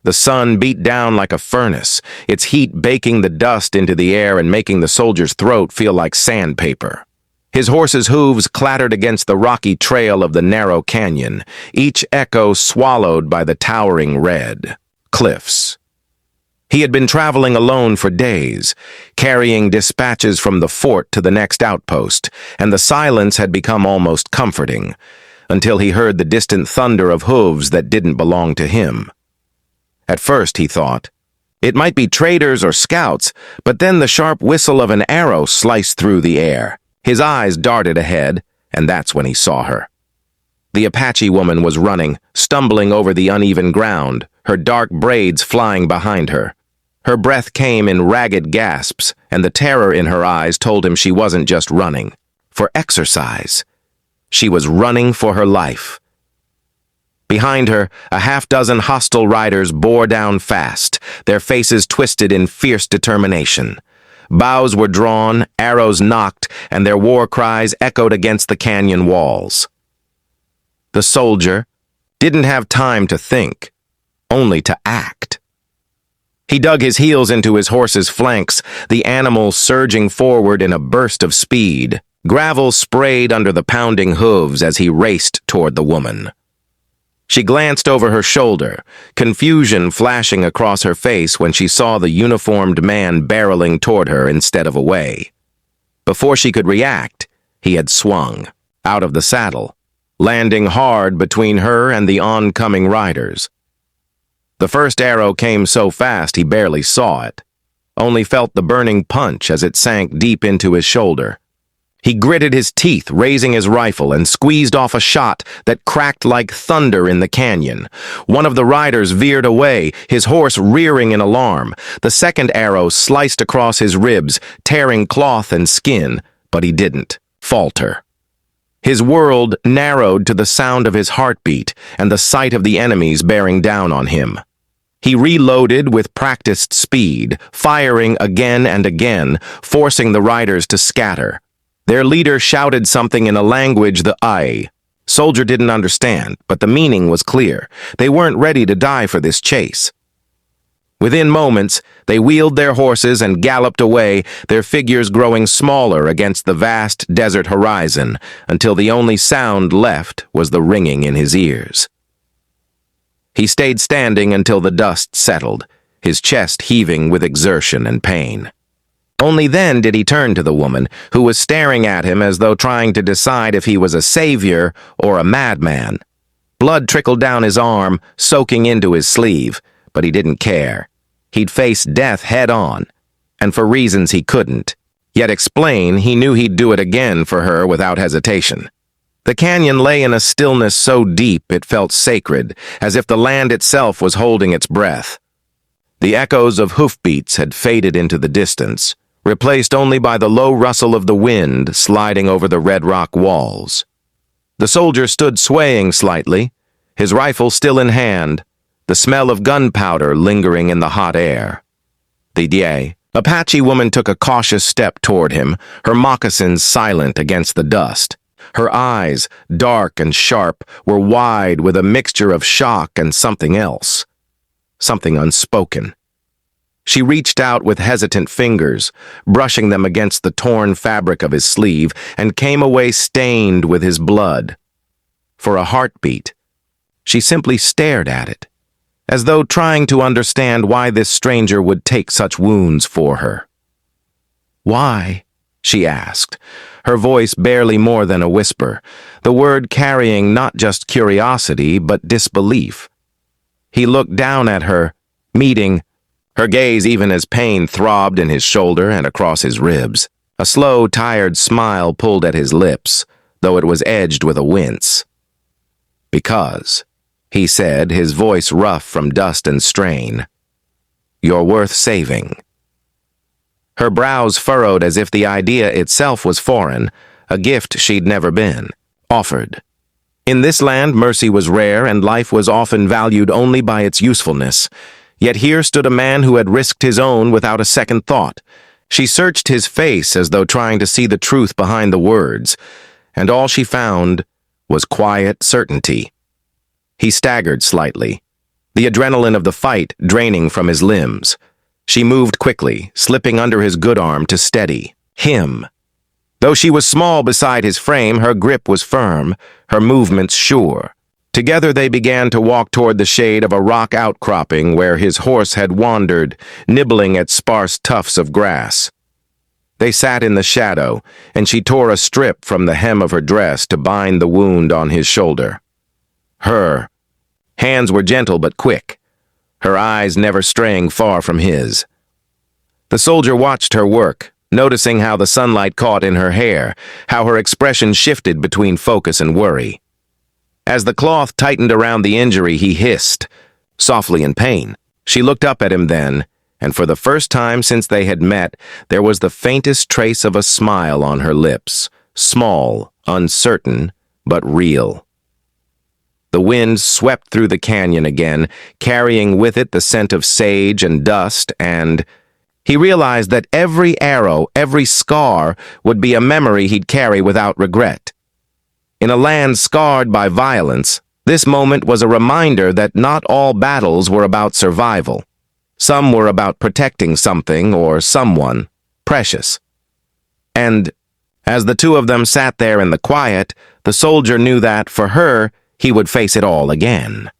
The sun beat down like a furnace, its heat baking the dust into the air and making the soldier's throat feel like sandpaper. His horse's hooves clattered against the rocky trail of the narrow canyon, each echo swallowed by the towering red cliffs. He had been traveling alone for days, carrying dispatches from the fort to the next outpost, and the silence had become almost comforting, until he heard the distant thunder of hooves that didn't belong to him. At first, he thought, it might be traders or scouts, but then the sharp whistle of an arrow sliced through the air. His eyes darted ahead, and that's when he saw her. The Apache woman was running, stumbling over the uneven ground, her dark braids flying behind her. Her breath came in ragged gasps, and the terror in her eyes told him she wasn't just running for exercise. She was running for her life. Behind her, a half-dozen hostile riders bore down fast, their faces twisted in fierce determination. Bows were drawn, arrows knocked, and their war cries echoed against the canyon walls. The soldier didn't have time to think, only to act. He dug his heels into his horse's flanks, the animal surging forward in a burst of speed. Gravel sprayed under the pounding hooves as he raced toward the woman. She glanced over her shoulder, confusion flashing across her face when she saw the uniformed man barreling toward her instead of away. Before she could react, he had swung, out of the saddle, landing hard between her and the oncoming riders. The first arrow came so fast he barely saw it, only felt the burning punch as it sank deep into his shoulder. He gritted his teeth, raising his rifle, and squeezed off a shot that cracked like thunder in the canyon. One of the riders veered away, his horse rearing in alarm. The second arrow sliced across his ribs, tearing cloth and skin, but he didn't falter. His world narrowed to the sound of his heartbeat and the sight of the enemies bearing down on him. He reloaded with practiced speed, firing again and again, forcing the riders to scatter. Their leader shouted something in a language the soldier didn't understand, but the meaning was clear. They weren't ready to die for this chase. Within moments, they wheeled their horses and galloped away, their figures growing smaller against the vast desert horizon, until the only sound left was the ringing in his ears. He stayed standing until the dust settled, his chest heaving with exertion and pain. Only then did he turn to the woman, who was staring at him as though trying to decide if he was a savior or a madman. Blood trickled down his arm, soaking into his sleeve, but he didn't care. He'd faced death head-on, and for reasons he couldn't, yet explain, he knew he'd do it again for her without hesitation. The canyon lay in a stillness so deep it felt sacred, as if the land itself was holding its breath. The echoes of hoofbeats had faded into the distance, replaced only by the low rustle of the wind sliding over the red rock walls. The soldier stood swaying slightly, his rifle still in hand, the smell of gunpowder lingering in the hot air. The Apache woman took a cautious step toward him, her moccasins silent against the dust. Her eyes, dark and sharp, were wide with a mixture of shock and something else, something unspoken. She reached out with hesitant fingers, brushing them against the torn fabric of his sleeve, and came away stained with his blood. For a heartbeat, she simply stared at it, as though trying to understand why this stranger would take such wounds for her. "Why?" she asked, her voice barely more than a whisper, the word carrying not just curiosity but disbelief. He looked down at her, meeting her gaze even as pain throbbed in his shoulder and across his ribs. A slow, tired smile pulled at his lips, though it was edged with a wince. "Because," he said, his voice rough from dust and strain, "you're worth saving." Her brows furrowed as if the idea itself was foreign, a gift she'd never been offered. In this land, mercy was rare and life was often valued only by its usefulness. Yet here stood a man who had risked his own without a second thought. She searched his face as though trying to see the truth behind the words, and all she found was quiet certainty. He staggered slightly, the adrenaline of the fight draining from his limbs. She moved quickly, slipping under his good arm to steady him. Though she was small beside his frame, her grip was firm, her movements sure. Together they began to walk toward the shade of a rock outcropping where his horse had wandered, nibbling at sparse tufts of grass. They sat in the shadow, and she tore a strip from the hem of her dress to bind the wound on his shoulder. Her hands were gentle but quick, her eyes never straying far from his. The soldier watched her work, noticing how the sunlight caught in her hair, how her expression shifted between focus and worry. As the cloth tightened around the injury, he hissed, softly in pain. She looked up at him then, and for the first time since they had met, there was the faintest trace of a smile on her lips, small, uncertain, but real. The wind swept through the canyon again, carrying with it the scent of sage and dust, and he realized that every arrow, every scar, would be a memory he'd carry without regret. In a land scarred by violence, this moment was a reminder that not all battles were about survival. Some were about protecting something or someone precious. And as the two of them sat there in the quiet, the soldier knew that, for her, he would face it all again.